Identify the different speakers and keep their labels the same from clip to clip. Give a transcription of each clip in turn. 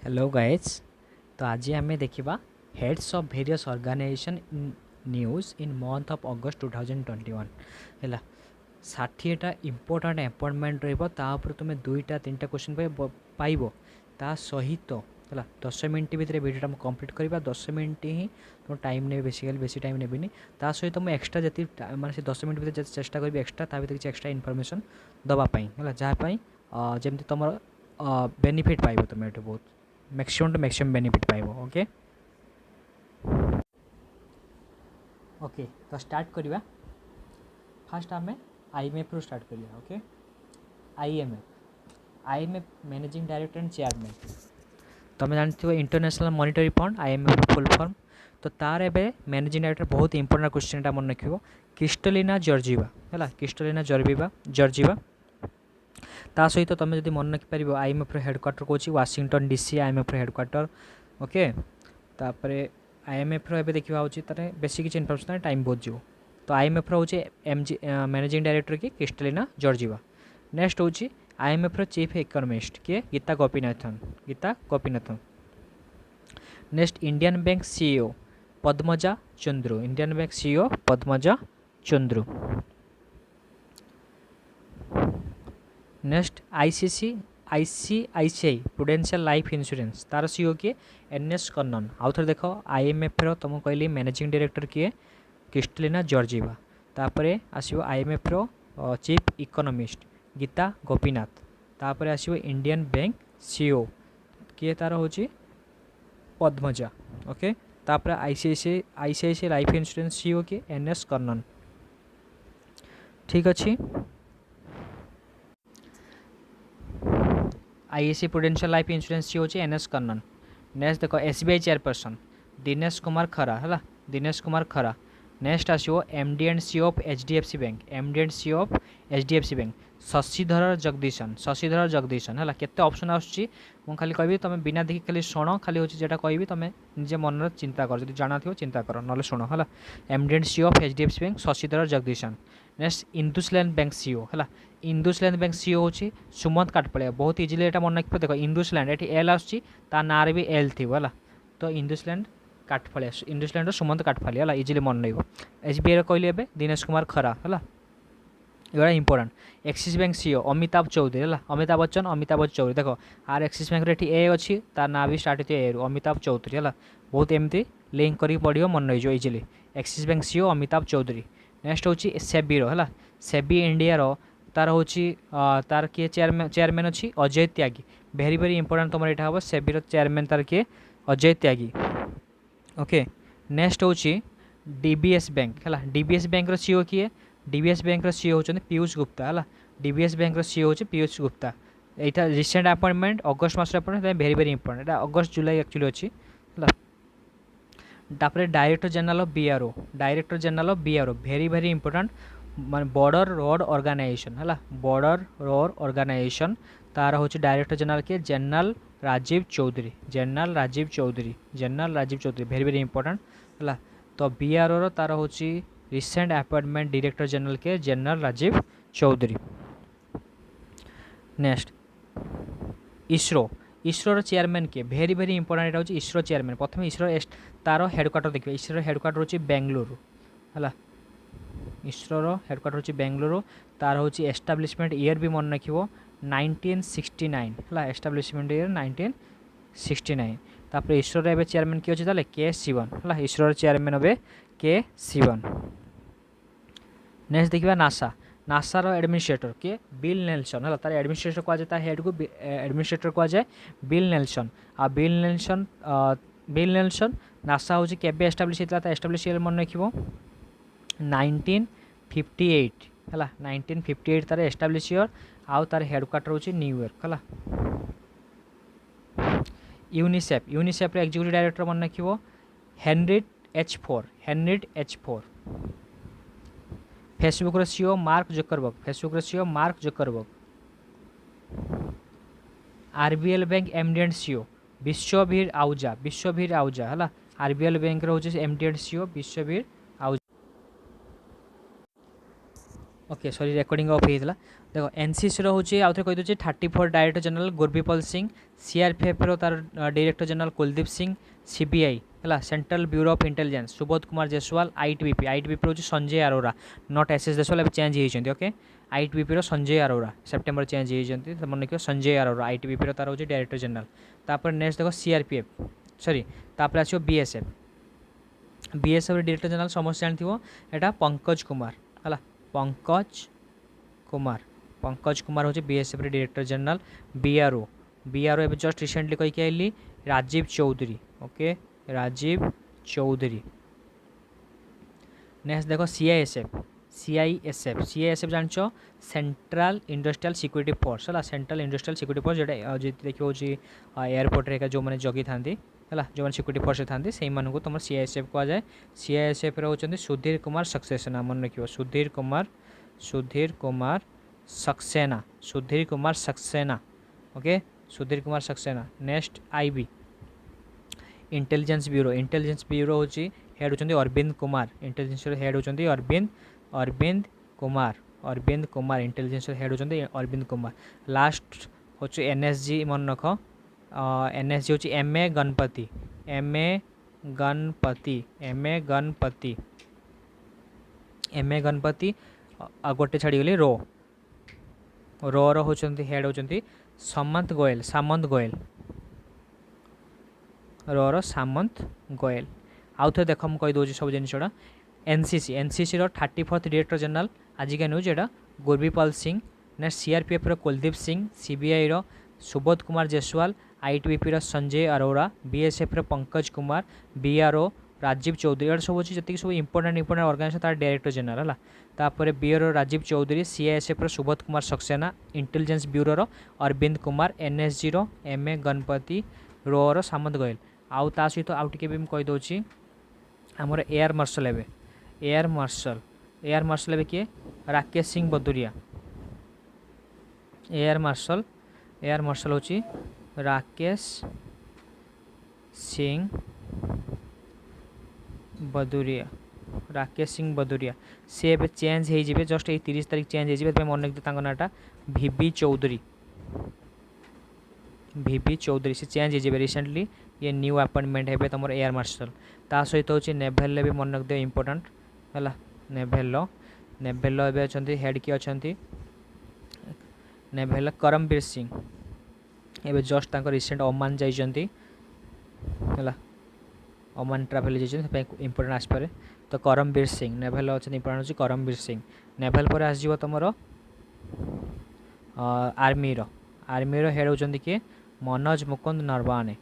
Speaker 1: Hello guys. तो आज आम देखा heads of various organization in news in month of August 2021 है 60टा इंपोर्टेंट अपॉइंटमेंट रहा तुम 2टा 3टा क्वेश्चन पाइब ता सहित है 10 मिनट भितर वीडियो कंप्लीट करवा 10 मिनट ही तुम टाइम ने बेसिकली बेसी टाइम नेबिनी ता सहित मुझे एक्सट्रा जी मानते 10 मिनट भितर चेष्टा करी एक्सट्रा ता भर किसी एक्सट्रा इनफर्मेशन दवापाई है जहाँपाई जमी तुम बेनिफिट पाइब तुम ये बहुत मैक्सिमम टू मैक्सिमम बेनिफिट पाइब। ओके ओके तो स्टार्ट करवा फास्ट आम आईएमएफ रू स्टार्ट करिया। Okay IMF managing director and chairman तुम जानते international monetary fund IMF full form. तो तार एबे मैनेजिंग डायरेक्टर बहुत इंपोर्टेंट क्वेश्चन मन रख क्रिस्टलिना जॉर्जिवा है क्रिस्टलिना जॉर्जिवा ता सहित तुम जब मन रखिपार आईएमएफ हेडक्वार्टर कौन Washington DC IMF headquarter. Okay तापर आईएमएफ देखा तार बेसी किसी इनफर्मेशन टाइम बहुत जीव। तो आईएमएफ हूँ एमजी मैनेजिंग डायरेक्टर किए क्रिस्टलिना जॉर्जिवा। नेक्स्ट हूँ आईएमएफ चीफ इकोनॉमिस्ट किए Gita Gopinathan. Next Indian Bank CEO Padmaja Chandru Indian Bank CEO Padmaja Chandru. Next ICICI Prudential life insurance तार सीईओ किए एनएस कन्नन। आउ थे देख आईएमएफ तुम कहली मैनेजिंग डायरेक्टर किए क्रिस्टलिना जॉर्जिवा। तापर आसो IMF chief economist Gita Gopinath. तापर आसो इंडियन बैंक सीईओ किए तार हूँ पद्मजा। ओके तापर आईसीआईसीआई लाइफ इंश्योरेंस सीईओ किए एनएस कन्नन। ठीक अच्छे आईएसी प्रुडेंशियल लाइफ इंश्योरेंस सी होची एनएस कन्नन। नेक्स्ट देखो एसबीआई चेयरपर्सन दिनेश कुमार खरा है दिनेश कुमार खरा। नेक्स्ट आसो MD and CEO of HDFC bank MD and CEO of HDFC bank Shashidhar Jagdishan है केते ऑप्शन आसुची मु खाली कहबी तुम बिना देखि खाली शुण खाली होची जेटा कहबी तुम निजे मन चिंता कर जब जाना थो चिंता कर ना शुण है MD and CEO of HDFC bank Shashidhar Jagdishan. Next IndusInd bank CEO है इंडसलैंड बैंक सीईओ होची सुमंत काटपड़िया। बहुत इजिली एटा मन रखिए देख इंडसलैंड ये एल आसुची ता नारे भी एल थी है तो इंडसलैंड काटफालिया इंडसलैंड सुमंत काटफालिया है इजिली मन रही। एसबीआई कहली ए दिनेश कुमार खरा है एगुड़ा important. Axis bank CEO Amitabh Chaudhary है अमिताभ बच्चन अमिताभ चौधरी देख आर एक्सिस बैंक ये ए अच्छी तार ना भी स्टार्ट होती है ए रु अमिताभ चौधरी है बहुत एमती लिंक कर पढ़ मन रही easily Axis bank CEO Amitabh Chaudhry. Next हूँ सेबी है सेबी इंडिया तार हूँ तार किए चेयरमैन अच्छी अजय त्यागी भेरी भेरी इंपोर्टेंट तुम यहाँ हम सेबी चेयरमैन तार किए अजय त्यागी। ओके नेक्स्ट हूँ डीबीएस बैंक है डीबीएस बैंक सीईओ किए डीबीएस बैंक सीईओ होचंदी पीयूष गुप्ता है डीबीएस बैंक सीईओ होची पीयूष गुप्ता। यहाँ रिसेंट अपॉइंटमेंट अगस्त मास अपॉइंटमेंट भेरी भेरी इंपोर्टेंट अगस्त जुलाई एक्चुअली अच्छी तापर director general of BRO very very important मान बॉर्डर रोड ऑर्गेनाइजेशन है बॉर्डर रोड ऑर्गेनाइजेशन तार हूँ डायरेक्टर जनरल के general Rajiv Chaudhary very very important है। तो बीआरओ तार हूँ रिसेंट अपॉइंटमेंट डायरेक्टर जनरल के general Rajiv Chaudhary. Next ISRO chairman किए भेरी भेरी इंपोर्टेंट यहाँ इसरो चेयरमैन प्रथम इसरो तार हेडक्वार्टर देखिए इसरो हेडक्वार्टर हूँ बेंगलुरु है इसरो हेडक्वार्टर हूँ बेंगलुरु तार हूँ एस्टाब्लिशमेंट ईयर भी मन रख 1969 है एस्टाब्लिशमेंट ईयर 1969। तापर इसरो ए चेयरमैन किए अच्छे के शिवन है इसरो चेयरमैन हे के शिवन। नेक्स्ट देखा नासार एडमिनिस्ट्रेटर किए बिल नेल्सन है तार एडमिनिस्ट्रेटर कह जाए हेड को एडमिनिस्ट्रेटर कह जाए बिल नेल्सन आ बिल नेल्सन नासा हूँ केबे एस्टाब्लिश होता एस्टाब्लिश ईयर मन रख 1958 है 1958 तार एस्टाब्लिश ईयर आउ तार हेडक्वार्टर हूँ न्यूयॉर्क है। यूनिसेफ एग्जीक्यूटिव डायरेक्टर मन रख Henriette H Fore. Facebook CEO Mark Zuckerberg. RBL bank MD and CEO Vishwavir Ahuja है आरबीएल बैंक हूँ MD and CEO Vishwavir Ahuja. Okay sorry recording off होता देखो एनसीसी रो हूँ आउ थे कही दूसरी 34 director general Gurbipal Singh CRPF रो तार director general Kuldeep Singh CBI है central bureau of intelligence Subodh Kumar Jaiswal ITBP हूँ संजय अरोरा नॉट एसएस जायसवाल अब चेंज होती ओके आईटीबीपी रो संजय अरोरा सेप्टेम्बर चेंज होती मन रखिए संजय अरोरा आईटीबीपी रो तार हूँ डायरेक्टर जनरल तापर नेक्स्ट देखो सीआरपीएफ सॉरी तापर आसो बीएसएफ डायरेक्टर जनरल समस्त जानते यहाँ पंकज कुमार है पंकज कुमार हूँ बीएसएफ डायरेक्टर जनरल बीआरओ एवं जस्ट रिसेंटली कहीकि आइली राजीव चौधरी ओके राजीव चौधरी नेक्स्ट देखो सीआईएसएफ जान सेंट्रल इंडस्ट्रियल सिक्योरिटी फोर्स है सेंट्रल इंडस्ट्रियल सिक्योरिटी फोर्स जोटा देखिए हूँ एयरपोर्ट रे जो मैंने जगी था है जो मैंने सिक्योरिटी फोर्स था से तुम सीआईएसएफ कहुए सीआईएसएफ होती सुधीर कुमार सक्सेना मन रखिए Sudhir Kumar Saxena okay Sudhir Kumar Saxena next IB intelligence bureau हूँ हेड होती अरविंद कुमार इंटेलिजेंस हेड होती अरविंद कुमार इंटेलिजेंस हेड होती अरविंद कुमार लास्ट हूँ एनएसजी मन रख एनएसजी हूँ एमए गणपति गोटे छाड़गली रो होती हेड होती सामंत गोयल आउ थे देख मुझे कहीदे सब जिनसा एनसीसी रो 34th डायरेक्टर जनरल आजिका न्यूज यहाँ गुरबीपाल सिंह नेक्स्ट सीआरपीएफ रो कुलदीप सिंह सीबीआई रो सुबोध कुमार जायसवाल आईटीबीपी रो संजय अरोरा बीएसएफ रो पंकज कुमार बीआरओ राजीव चौधरी यहाँ सब अच्छी जी सब इंपोर्टाट ऑर्गेनाइजेशन तार डायरेक्टर जनरल है तापर बीआरओ राजीव चौधरी सीआईएसएफ रो सुबोध कुमार सक्सेना इंटेलिजेंस ब्यूरो रो अरविंद कुमार एनएसजी रो एमए गणपति रो सामंत गोयल आउ ता सहित आउ टिके भी कहीदे आमर एयर मार्शल किए राकेश सिंह बदुरिया एयर मार्शल हूँ राकेश सिंह बदुरिया सी ए चेंज हो जस्ट ये 30 तारीख चेंज हो मन रखिए नाटा वीबी चौधरी से चेंज हो रिसेंटली ये न्यू अपॉइंटमेंट है तुम एयर मार्शल ता सहित हूँ नेभेल भी मन रखिए इंपोर्टाट है नेभेल अच्छा हेड किए अच्छा नेभेल करमवीर सिंह एवं जस्ट रिसेंट ओमान जाइए ओमान ट्राभेल जाइए इंपोर्टाट आसपे तो करमवीर सिंह नेभेल अच्छा इंपोर्टाट हूँ करमवीर सिंह नेभेल पर आसो तुम आर्मी हेड होती किए मनोज मुकुंद नारवाने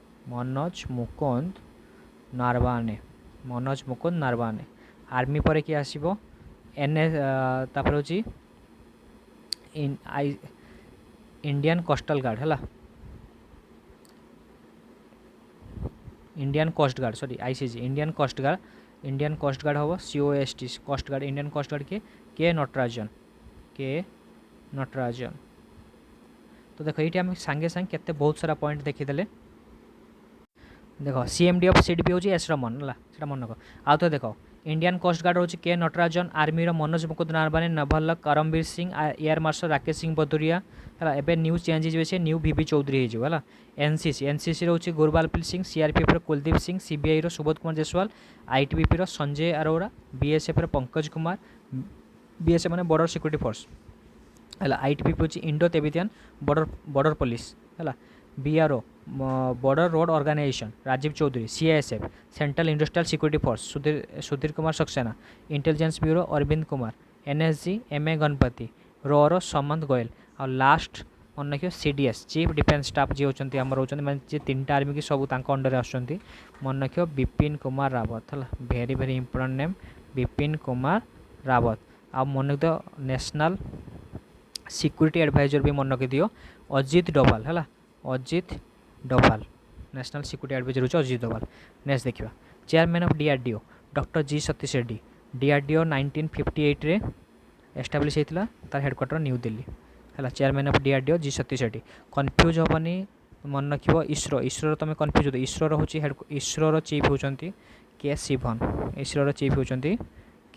Speaker 1: आर्मी पर किए आसो तापर हूँ इंडियन कोस्टल गार्ड है Indian coast guard sorry ICG Indian coast guard हम C O S T coast guard Indian coast guard K Natarajan तो देखो ये आम सांगे सांगे केते बहुत सारा पॉइंट देखीदे देख सीएमडी ऑफ सीडीपी हूँ एस रमन है मन रख आउ तो देख इंडियन कोस्ट गार्ड हूँ के नटराजन आर्मी रो Manoj Mukund Naravane naval Karambir Singh air marshal Rakesh Singh Bhadauria है एवं न्यू चेंज हो न्यू वीबी चौधरी हो एनसीसी हूँ गुरबालपिल सिंह सीआरपीएफ रो कुलदीप सिंह सीबीआई रो सुबोध कुमार जायसवाल आईटीबीपी रो संजय अरोरा बीएसएफ रो पंकज कुमार बीएसएफ माने बॉर्डर सिक्योरिटी फोर्स है आईटीबीपी हूँ इंडो तिब्बतियन बॉर्डर पुलिस है BRO border road organisation Rajeev Chaudhary CISF central industrial security force Sudhir Kumar Saxena intelligence bureau Arvind Kumar NSG MA Ganapathy रो सामंत गोयल और लास्ट मन रखिए सीडीएस चीफ डिफेन्स स्टाफ जी होती आम रोच मैंने 3टा आर्मी की सब अंडर आसुँच मन रखिए विपिन कुमार रावत है very very important name Vipin Kumar Rawat आ मन रखिए नेशनल सिक्योरिटी एडवाइजर भी मन रखी दियो अजित डोभाल है नेशनल सिक्योरिटी एडवाइजर हूँ अजित डोभाल नेक्स्ट देखा chairman of DRDO doctor G Satish Reddy DRDO 1958 रे एस्टाब्लीश होता तार हेडक्वार्टर न्यू दिल्ली है chairman of DRDO G Satish Reddy confuse हेनी मन रखिए इसरो तुम कन्फ्यूज हो इसरो हूँ इसरो चीफ होती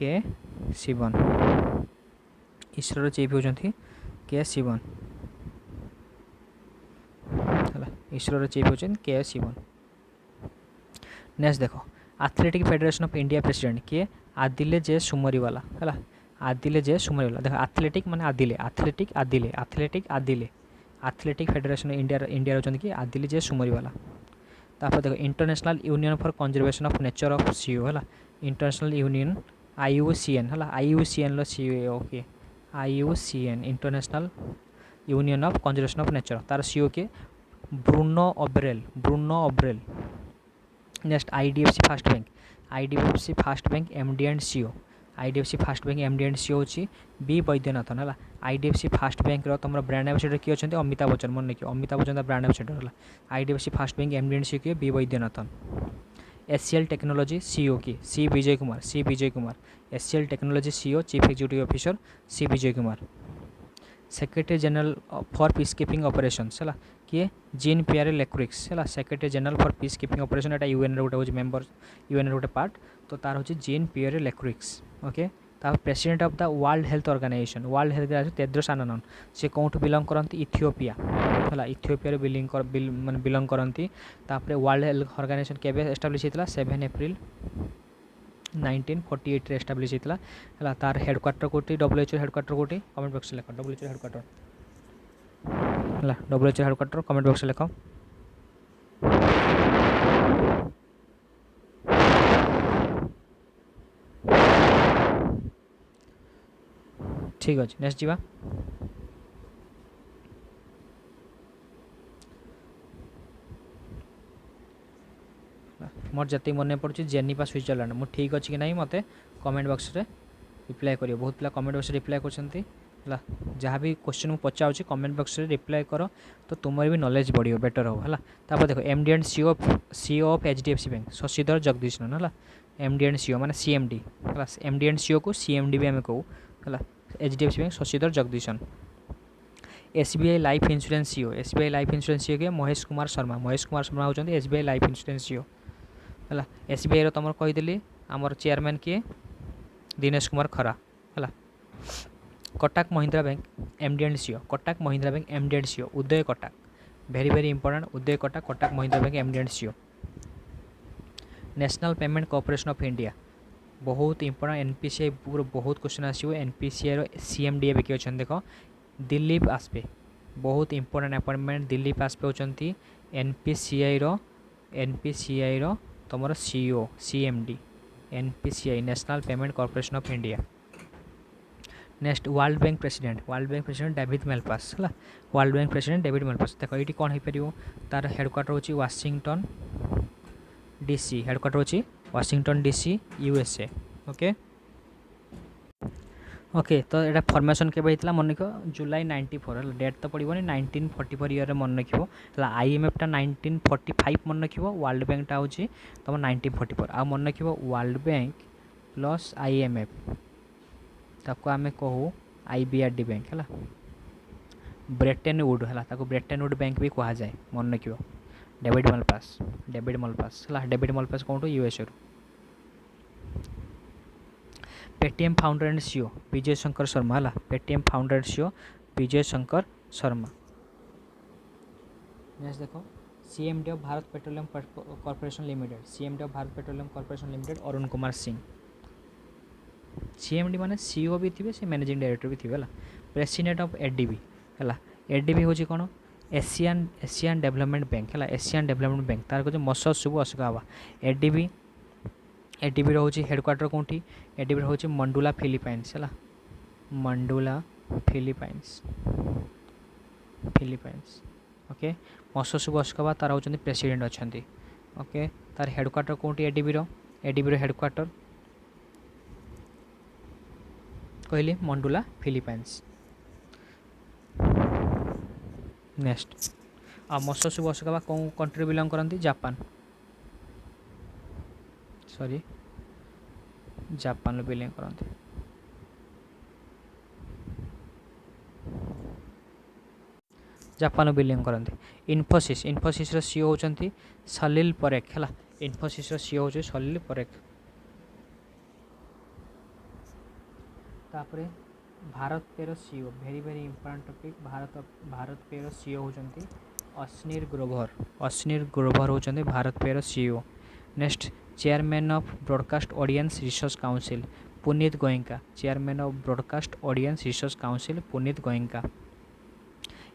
Speaker 1: के शिवन इसरो चीफ होती के शिवन है इसरो चीफ होती के शिवन। नेक्स्ट देख athletic federation of India president किए आदिले जे सुमरीवाला है आदिले जे सुमरीवाला देख एथलेटिक माने Adille athletic Adille athletic Adille athletic federation India India होती कि आदिले जे सुमरीवाला। तापर देख international union for conservation of nature of CEO है इंटरनेशनल यूनियन IUCN है IUCN CEO okay IUCN international union of conservation of nature तार सीओ के Bruno Oberle. Next IDFC first bank MD and CEO IDFC first bank MD and CEO होची B Vaidyanathan है IDFC first bank तुम brand ambassador किए अच्छा अमिताभ बच्चन मन रखिए Amitabh Bachchan brand ambassador है IDFC first bank MD and CEO किए B Vaidyanathan. SCL technology CEO की C Vijay Kumar SCL technology CEO chief executive officer C Vijay Kumar. Secretary general for peacekeeping operations है किए जीन पियरे लेक्रिक्स है secretary general for peacekeeping operation एटा UN गोटे हूँ member UN गोटे part तो तार हूँ जीन पियरे लेक्रिक्स ओके। तापर president of the World Health Organization Tedros आनानन से कौटू बिलंग करती इथियोपिया है इथियोपिया बिलंग करती। वर्ल्ड हेल्थ ऑर्गेनाइजेशन केबे एस्टाब्लिश होता 7 एप्रिल 1948 एस्टाब्लिश होता है तार हेडक्वार्टर कोटी WHO हेडक्वार्टर कोटी कमेंट बॉक्स लिख WHO हेडक्वार्टर है WHO हेडक्वार्टर कमेंट बॉक्स लिख। ठीक अच्छे नेक्स्ट जीवा मोर जति मन पड़े जेनिफा स्विट्जरलैंड मु ठीक अच्छी कि ना मत कमेंट बॉक्स रे रिप्लाई करियो बहुत पिला कमेंट बॉक्स रिप्लाई करछंती है जहाँ भी क्वेश्चन मुझे पचाऊँ कमेंट बॉक्स रे रिप्लाई कर तो तुम भी नॉलेज बढ़ियो बेटर हो है। तापर देखो MD and CEO of HDFC bank Shashidhar Jagdishan है MD एंड CEO माने CMD है MD एंड CEO को CMD भी आम कहूँ है HDFC bank Shashidhar Jagdishan. SBI life insurance CEO K Mahesh Kumar Sharma होती SBI लाइफ इंश्योरेंस CEO है SBI रो तुम कहीदेली आमर चेयरमैन किए दिनेश कुमार खरा है। Kotak Mahindra bank MD and CEO Kotak Mahindra bank MD and CEO Uday Cuttack very important Uday Cuttack Mahindra bank MD and CEO। National payment corporation of India बहुत important NPCI पूरा बहुत क्वेश्चन आसो NPCI रो CMD भी किए अच्छा देख दिलीप आसपे बहुत इंपोर्टेंट अपॉइंटमेंट दिलीप आसपे होती NPCI रो तुम CEO CMD NPCI national payment corporation of India. Next World Bank president David Malpass है World Bank president David Malpass देख ये कौन हो पार तार हेडक्वार्टर होची वाशिंगटन DC हेडक्वार्टर होची Washington DC USA okay okay तो यहाँ फॉर्मेशन के मन रख जुलाई 94 है डेट तो पड़ोनी 1944 ईयर मन रख IMF टा 1945 मन रख वर्ल्ड बैंक टा हूँ तुम 1944 आ मन रख वर्ल्ड बैंक प्लस IMF ताको आमे कहू IBRD बैंक है ब्रेटन वुड है ब्रेटन वुड बैंक भी कह जाए मन रख डेविड मलपास है डेविड मलपास कौन USA Paytm founder and CEO Vijay Shankar Sharma है Paytm founder and CEO Vijay Shankar Sharma. Next देखो CMD of Bharat petroleum corporation limited Arun Kumar Singh CMD माने CEO भी थे से मैनेजिंग डायरेक्टर भी थे है प्रेसिडेंट ऑफ ADB है ADB हूँ कौन एशियन डेवलपमेंट बैंक है एशियन डेवलपमेंट बैंक तार कह मसद शुभ अशोका ADB रोचे हेडक्वार्टर कौटी ADB रोचे मंडुला फिलिपाइंस है मंडुला फिलिपाइंस ओके मसद शुभ अशोका तार होती प्रेसिडेंट अच्छा ओके तार हेडक्वार्टर कौटी ADB रो हेडक्वार्टर कहली मंडुला फिलिपाइंस। नेक्स्ट मसद शुभ अशोका कौन कंट्री बिलंग करती जापान जापान बिलंग करते जापान बिलंग करते। इन्फोसिस रो CEO होती सलील परेख है इन्फोसिस रो CEO होती सलील परेख। तापरे भारत पेर सीओ भेरी भेरी इंपोर्टेंट टॉपिक भारत पेर सीओ होचंती अश्नीर ग्रोवर होचंती भारत पेर CO. Next chairman of broadcast audience research council Puneet Goenka chairman of broadcast audience research council Puneet Goenka.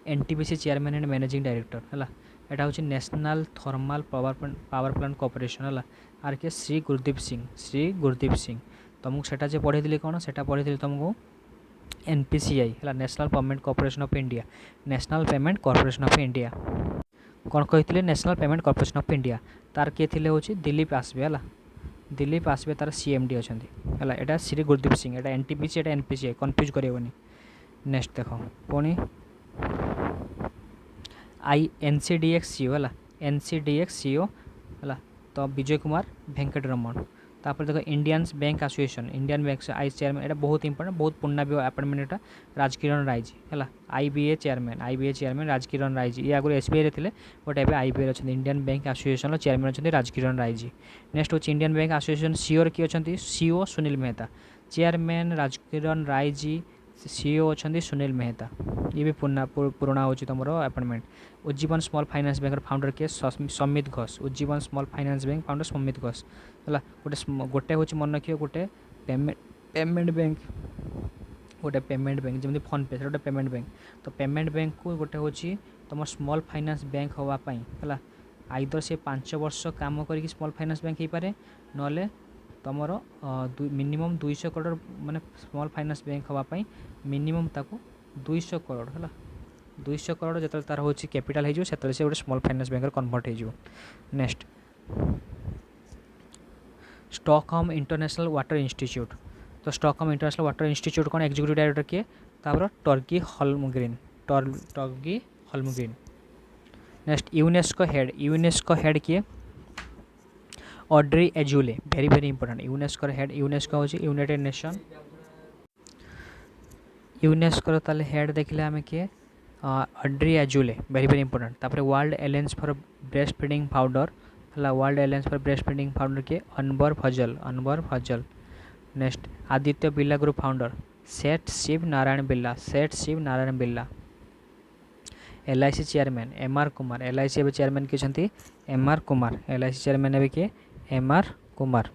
Speaker 1: NTPC chairman and managing director है यहाँ हूँ national thermal power plant corporation है आर के श्री गुरदीप सिंह तुमको सेटा जे पढ़ी कौन से पढ़ी तुमको एनपीसीआई है national payment corporation of India national payment corporation of India कौन कही national payment corporation of India तार किए थे हूँ दिलीप आसबे है दिलीप आसबे तार सीएमडी अच्छा है यहाँ श्री गुरदीप सिंह यहाँ एनटीपीसी यहाँ एनपीसीआई कन्फ्यूज करेनि। नेक्स्ट देख पुणी एनसीडीएक्स सीओ है एनसीडीएक्स सीओ है तो विजय कुमार वेंकटरमण। तापर देखो Indian bank association Indian bank I chairman यहाँ बहुत इंपोर्टेंट बहुत पुराना भी अपॉइंटमेंट यहाँ राजकिरण रायजी है आईबीए चेयरमैन राजकिरण रायजी ये आगुरी एसबीआई थे बट एवं आईबीए अच्छा इंडियन बैंक एसोसिएशन चेयरमैन अच्छा राजकिरण रायजी। नेक्स्ट हूँ इंडियन बैंक एसोसिएशन सीओ किए अच्छा CEO Sunil Mehta chairman Rajkiran Raiji CEO अच्छा सुनील मेहता ये भी पुराना हो तुम appointment. Ujjivan small finance bank founder किए Samit Ghosh Ujjivan small finance bank founder Samit Ghosh है गोटे हूँ मन रखिए गोटे पेमेंट बैंक जमी फोन पे गोटे पेमेंट बैंक तो पेमेंट बैंक को गोटे हूँ तुम स्मॉल फाइनेंस बैंक हाँपाई है आइदर से 5 वर्ष काम करके स्मॉल फाइनेंस बैंक हो पारे ना तुमर मिनिमम 200 करोड़ माने स्मॉल फाइनेंस बैंक हाँपाई मिनिमम ताको 200 करोड़ है 200 करोड़ जो तार हूँ कैपिटाल हो से गोटे स्मॉल फाइनेंस बैंक कन्वर्ट हो। Next Stockholm International Water Institute तो स्टॉकहोम इंटरनेशनल वाटर इंस्टीट्यूट कौन एग्जीक्यूटिव डायरेक्टर किए तापर Torgny Holmgren. Next UNESCO head किए Audrey Azoulay very very important UNESCO head UNESCO हूँ यूनाइटेड नेशन यूनेस्को ताले head देखले आम किए Audrey Azoulay very very important. तापर World Alliance for breastfeeding powder है World Alliance for breastfeeding powder किए Anwar Fazal. Next Aditya Birla group founder Seth Shiv Narayan Birla. LIC chairman MR Kumar LIC ए chairman किए एमआर कुमार एलआईसी चेयरमैन ए किए MR Kumar.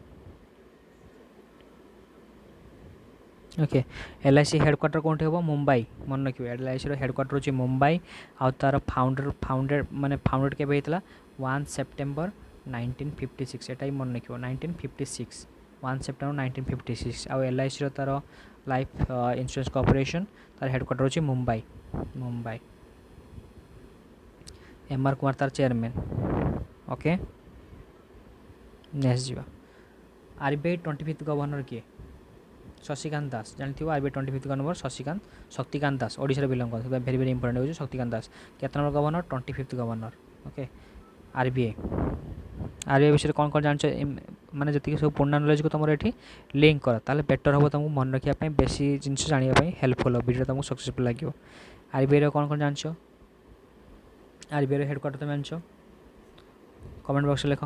Speaker 1: Okay LIC headquarter कौन हम मुंबई मन रखिए एलआईसी हेडक्वार्टर हूँ मुंबई आ तार फाउंडर माने फाउंडेड के 1 सेप्टेम्बर 1956 एटा मन रखिए 1956 1 सेप्टेम्बर 1956 आउ एलआईसी तार लाइफ इंश्योरेंस कॉर्पोरेशन तार हेडक्वार्टर हूँ मुंबई एमआर कुमार तार चेयरमैन। ओके नेक्स्ट जीवा आरबीआई 25th गवर्नर किए शशिकांत दास जानते हो RBI 25th governor Shaktikanta Das Odisha belong करते भेरी भेरी इंपोर्टेंट हो शक्तिकांत दास केत number governor 25th governor. Okay RBI विषय कौन कौन जान माने जी सब पुराना नॉलेज को तुम ये लिंक कर ताले बेटर हम तुमको मन रखापी बेसी जिन जानापी हेल्पफुल हो वीडियो तुमको सक्सेसफुल लगे। आरबीआई कौन कौन जान आरबीआई हेडक्वार्टर तुम जान कमेंट बॉक्स लिख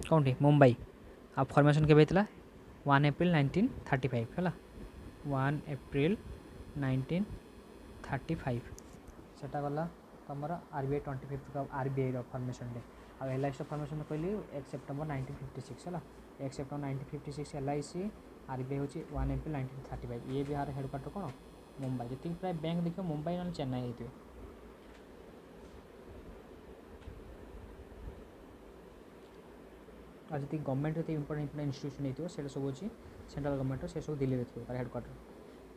Speaker 1: कौन मुंबई आ फॉर्मेशन के 1 एप्रिल 1935 है 1 एप्रिल 1935 सेटा गला तुम RBI 25th RBI formation day आ एलआईसी फॉर्मेशन कहली 1 सेप्टेम्बर 1956 है 1 सेप्टेम्बर 1956 एलआईसी आरबीआई हूँ 1 एप्रिल 1935 ये बिहार हेडक्वार्टर कौन मुंबई जी प्राय बैंक देखिए मुंबई ना चेन्नई होती और जी गवर्नमेंट इंपोर्टेंट इंस्टीट्यूशन होती है सब अच्छी सेंट्रल गवर्नमेंट से सब दिल्ली थी तार हेडक्वार्टर।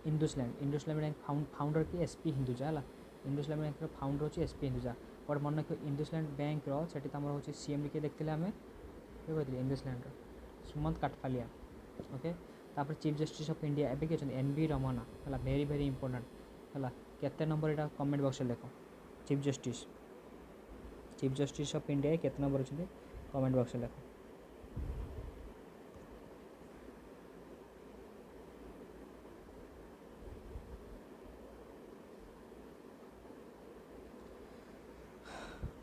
Speaker 1: इंडसलैंड बैंक फाउंडर की एसपी हिंदुजा है इंडसलैंड बैंक फाउंडर हूँ एसपी हिंदुजा बट मन रखिए इंडसलैंड बैंक से हूँ सीएम किए देखते आम किए कहते इंडसलैंड सुमंत काटफालिया। ओके तापर चीफ जस्टिस ऑफ इंडिया एवं किए एनवी रमना है वेरी वेरी इंपोर्टेंट है केते नंबर यहाँ कमेंट बॉक्स लिख चीफ जस्टिस ऑफ इंडिया केते नंबर अच्छे कमेंट बॉक्स लिख।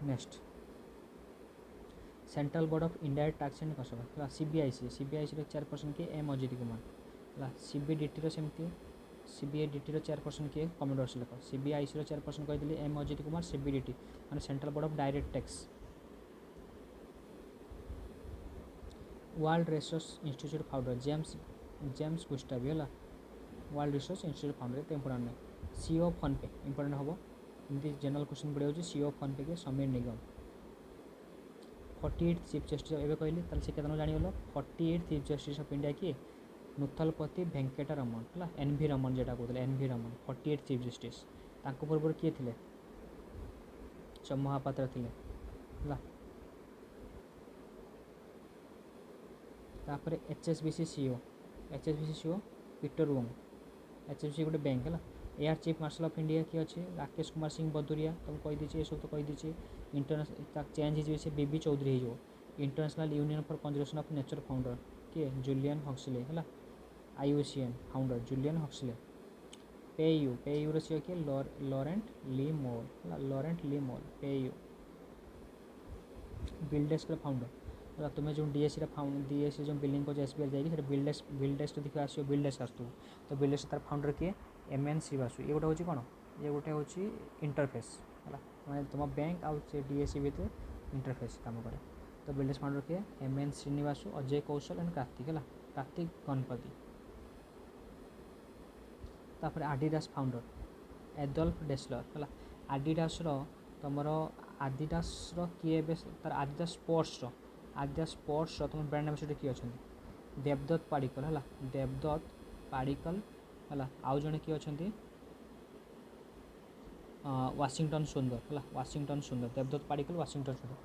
Speaker 1: Next central board of indirect tax and custom है सीबीआईसी चेयरपर्सन किए एम अजित कुमार है सीबीडीटी सेमती सीबीआईडीटी चेयरपर्सन किए कमेंट बॉक्स लिख सीबीआईसी चेयरपर्सन कही एम अजित कुमार सीबीडीटी माने central board of direct tax world research institute founder James Gustave है world research institute founder तो इंपोर्टाट नहीं सीईओ फोनपे इंपोर्टाट हम एमती जनरल क्वेश्चन पड़े हो सीईओ फोनपे के समीर निगम 48 चीफ जस्टिस एवं कहली ताल से केतना जानिगल 48 चीफ जस्टिस ऑफ इंडिया किए नुथलपति वेंकटा रमन है एनवी रमन जेटा कहते एनवी रमन 48 चीफ जस्टिस तांको पूर्व किए थे महापात्र थे तापर HSBC CEO Peter Wong HSBC गोटे बैंक है air chief marshal of India किए अच्छे राकेश कुमार सिंह बदुरिया तुम कहीदे सब तो कहीदे इंटरनेशनल चेंज हो बीबी चौधरी हो international union for conservation of nature founder किए जूलियन हक्सले है IUCN founder Julian Huxley PayU रे किए Laurent Le Moal PayU BillDesk founder तुम्हें जो डीएससी डीएससी जो बिलिंग कर एसबीआई जाएगी बिल्डेस्क देखिए आसो बिल्डेस्क आसू तो बिल्डेस्क तार फाउंडर किए एमएन श्रीवासु ये गोटे हूँ कौन ये गोटे हूँ इंटरफेस है मैं तुम बैंक आउ डीएससी भितर इंटरफेस काम करे तो बिल्डेस्क फाउंडर किए एमएन श्रीनिवासु अजय कौशल एंड कार्तिक है कार्तिक गणपति तापर आडिडास फाउंडर एडल्फ डेसलर है आडिडास तुम आडिडास किए तार आडिडास स्पोर्ट्स तुम ब्रांड एम्बेसडर किए अच्छा देवदत्त पाडिकल है देवदत्त पाडिकल है आउ जड़े किए अच्छा वाशिंगटन सुंदर है Washington Sundar Devdutt Padikkal Washington Sundar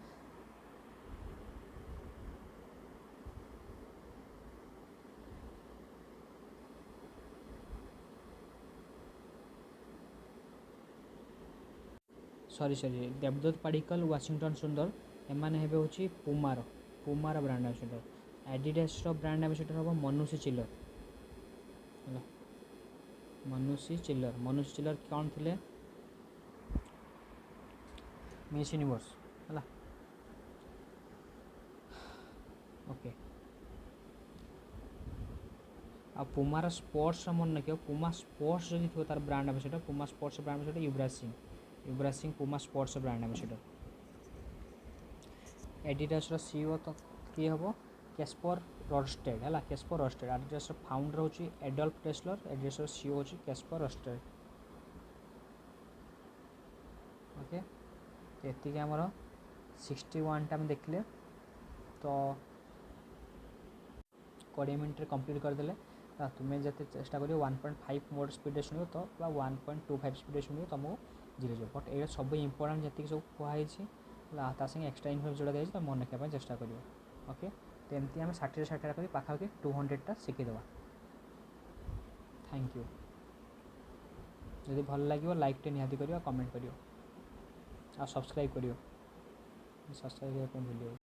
Speaker 1: sorry Devdutt Padikkal Washington Sundar एमाने हेबे होची पुमार brand ambassador Adidas brand ambassador हम मनुषी चिल्लर है मनुषी चिल्लर कौन थे मिस यूनिवर्स है ओके आ पुमार स्पोर्ट्स मन रखियो पुमा स्पोर्ट्स जो थी तार brand ambassador Puma sports brand ambassador Yuvraj Singh Puma sports brand ambassador Adidas CEO तो किए हम कैस्पर रॉस्टेड है कैस्पर रॉस्टेड एडिडास फाउंडर हूँ एडल्फ डेसलर एडिडास सीईओ हूँ कैस्पर रॉस्टेड ओके तो ये आमर 61 टा देखले तो 20 मिनट कंप्लीट करदे तुम्हें जिते चेष्टा कर 1.5 मोड स्पीड शुण तो 1.25 स्पीड शुण तुमको जीरो जो बट ये सब इंपोर्टाट जी सब कहुई संगे एक्सट्रा इनफर्मेशन जोड़ा तो मन रखा चेष्टा कर ओके तो एमती आम 60 कर पाखापाखि 200 शिखीदे थैंक यू जदि भल लगे लाइक टे निहाती करियो कमेंट करियो आ सब्सक्राइब करियो सब्सक्राइब करने भूलियो।